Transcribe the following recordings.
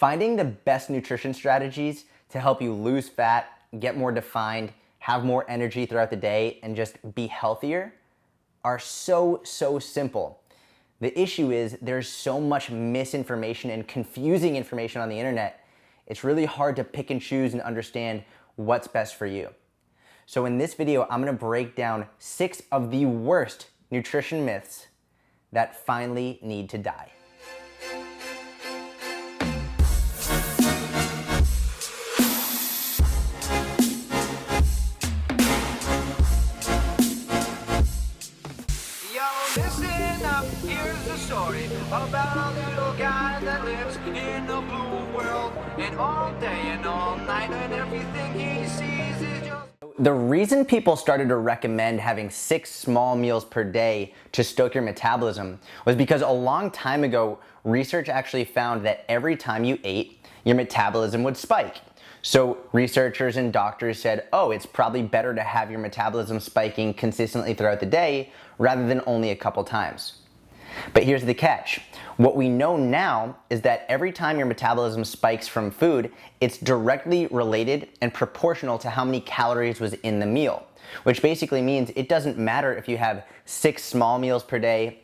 Finding the best nutrition strategies to help you lose fat, get more defined, have more energy throughout the day, and just be healthier are so simple. The issue is there's so much misinformation and confusing information on the internet. It's really hard to pick and choose and understand what's best for you. So in this video, I'm gonna break down 6 of the worst nutrition myths that finally need to die. Here's the story about a little guy that lives in a blue world, and all day and all night, and everything he sees is just... The reason people started to recommend having 6 small meals per day to stoke your metabolism was because a long time ago, research actually found that every time you ate, your metabolism would spike. So researchers and doctors said, oh, it's probably better to have your metabolism spiking consistently throughout the day rather than only a couple times. But here's the catch. What we know now is that every time your metabolism spikes from food, it's directly related and proportional to how many calories was in the meal, which basically means it doesn't matter if you have 6 small meals per day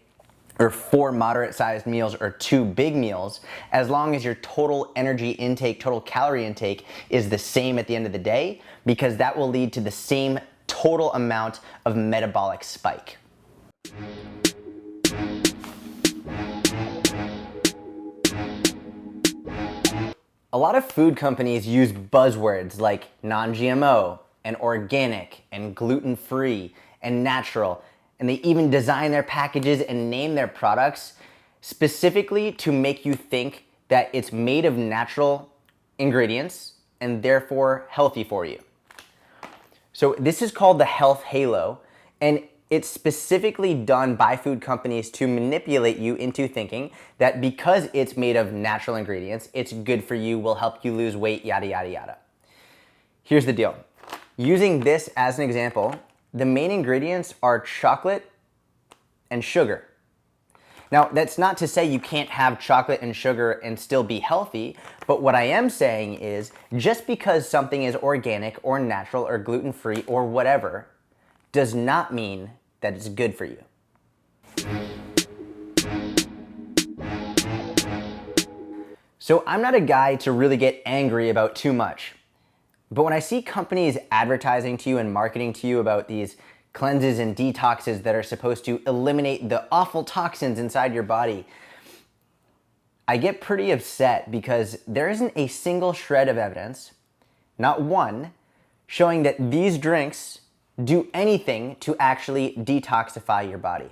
or 4 moderate-sized meals or 2 big meals, as long as your total energy intake, total calorie intake is the same at the end of the day, because that will lead to the same total amount of metabolic spike. A lot of food companies use buzzwords like non-GMO and organic and gluten-free and natural, and they even design their packages and name their products specifically to make you think that it's made of natural ingredients and therefore healthy for you. So this is called the health halo, and it's specifically done by food companies to manipulate you into thinking that because it's made of natural ingredients, it's good for you, will help you lose weight, yada, yada, yada. Here's the deal. Using this as an example, the main ingredients are chocolate and sugar. Now, that's not to say you can't have chocolate and sugar and still be healthy, but what I am saying is just because something is organic or natural or gluten-free or whatever does not mean that it's good for you. So I'm not a guy to really get angry about too much, but when I see companies advertising to you and marketing to you about these cleanses and detoxes that are supposed to eliminate the awful toxins inside your body, I get pretty upset because there isn't a single shred of evidence, not one, showing that these drinks do anything to actually detoxify your body.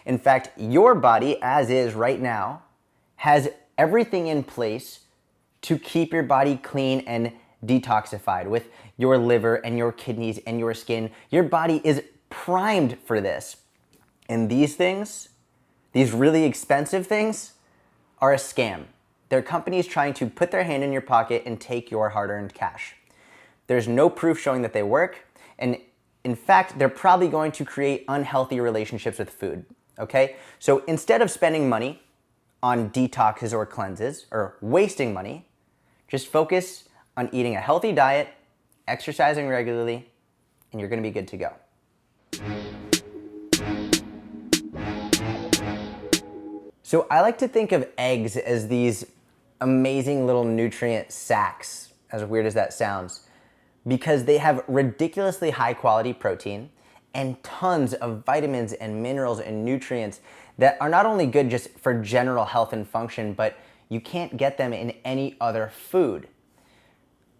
In fact, your body, as is right now, has everything in place to keep your body clean and detoxified with your liver and your kidneys and your skin. Your body is primed for this. And these things, these really expensive things, are a scam. They're companies trying to put their hand in your pocket and take your hard-earned cash. There's no proof showing that they work, and in fact, they're probably going to create unhealthy relationships with food, okay? So instead of spending money on detoxes or cleanses, or wasting money, just focus on eating a healthy diet, exercising regularly, and you're gonna be good to go. So I like to think of eggs as these amazing little nutrient sacks, as weird as that sounds, because they have ridiculously high quality protein and tons of vitamins and minerals and nutrients that are not only good just for general health and function, but you can't get them in any other food.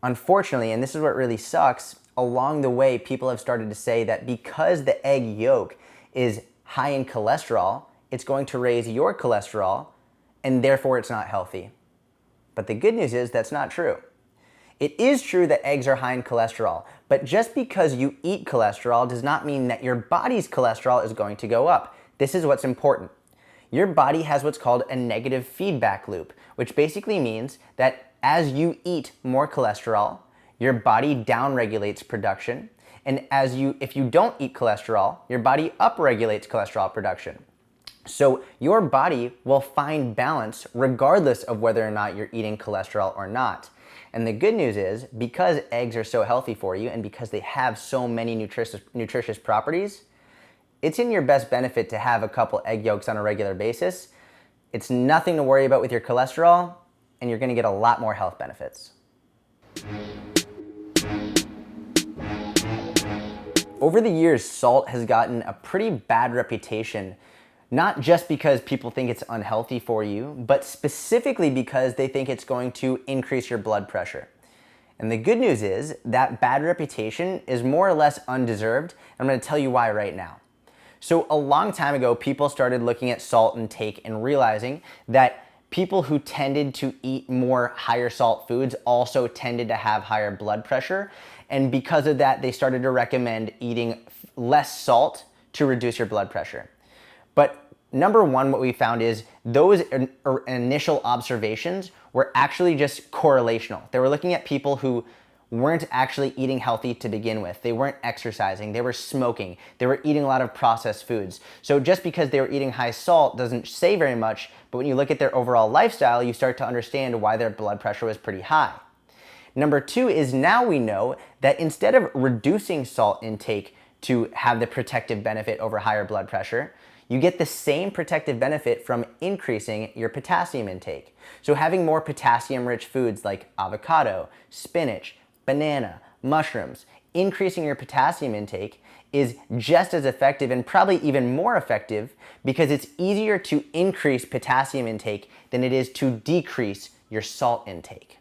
Unfortunately, and this is what really sucks, along the way people have started to say that because the egg yolk is high in cholesterol, it's going to raise your cholesterol and therefore it's not healthy. But the good news is that's not true. It is true that eggs are high in cholesterol, but just because you eat cholesterol does not mean that your body's cholesterol is going to go up. This is what's important. Your body has what's called a negative feedback loop, which basically means that as you eat more cholesterol, your body downregulates production, and if you don't eat cholesterol, your body upregulates cholesterol production. So your body will find balance regardless of whether or not you're eating cholesterol or not. And the good news is, because eggs are so healthy for you and because they have so many nutritious properties, it's in your best benefit to have a couple egg yolks on a regular basis. It's nothing to worry about with your cholesterol, and you're gonna get a lot more health benefits. Over the years, salt has gotten a pretty bad reputation, not just because people think it's unhealthy for you, but specifically because they think it's going to increase your blood pressure. And the good news is that bad reputation is more or less undeserved. I'm gonna tell you why right now. So a long time ago, people started looking at salt intake and realizing that people who tended to eat more higher salt foods also tended to have higher blood pressure. And because of that, they started to recommend eating less salt to reduce your blood pressure. But number one, what we found is those initial observations were actually just correlational. They were looking at people who weren't actually eating healthy to begin with. They weren't exercising, they were smoking, they were eating a lot of processed foods. So just because they were eating high salt doesn't say very much, but when you look at their overall lifestyle, you start to understand why their blood pressure was pretty high. Number two is now we know that instead of reducing salt intake to have the protective benefit over higher blood pressure, you get the same protective benefit from increasing your potassium intake. So having more potassium-rich foods like avocado, spinach, banana, mushrooms, increasing your potassium intake is just as effective and probably even more effective because it's easier to increase potassium intake than it is to decrease your salt intake.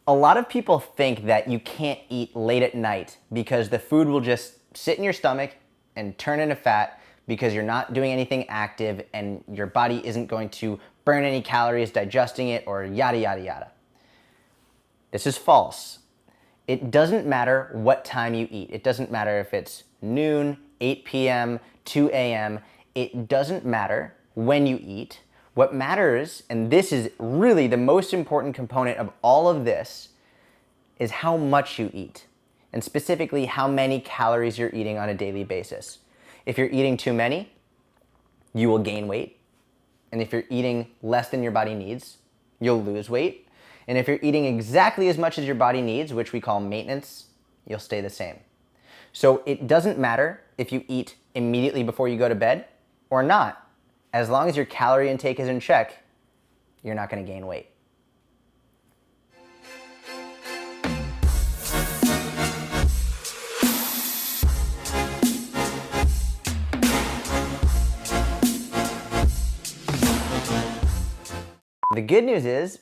A lot of people think that you can't eat late at night because the food will just sit in your stomach and turn into fat because you're not doing anything active and your body isn't going to burn any calories digesting it or yada, yada, yada. This is false. It doesn't matter what time you eat. It doesn't matter if it's noon, 8 p.m., 2 a.m. It doesn't matter when you eat. What matters, and this is really the most important component of all of this, is how much you eat, and specifically how many calories you're eating on a daily basis. If you're eating too many, you will gain weight. And if you're eating less than your body needs, you'll lose weight. And if you're eating exactly as much as your body needs, which we call maintenance, you'll stay the same. So it doesn't matter if you eat immediately before you go to bed or not. As long as your calorie intake is in check, you're not going to gain weight. The good news is,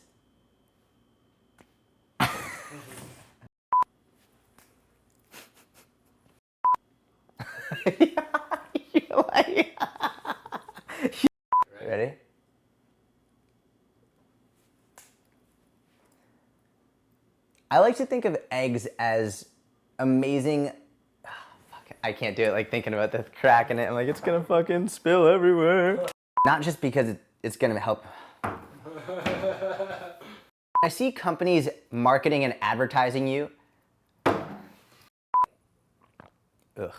ready? I like to think of eggs as amazing. Oh, fuck, I can't do it. Like thinking about the crack in it, I'm like, it's gonna fucking spill everywhere. Not just because it's gonna help. I see companies marketing and advertising you. Ugh.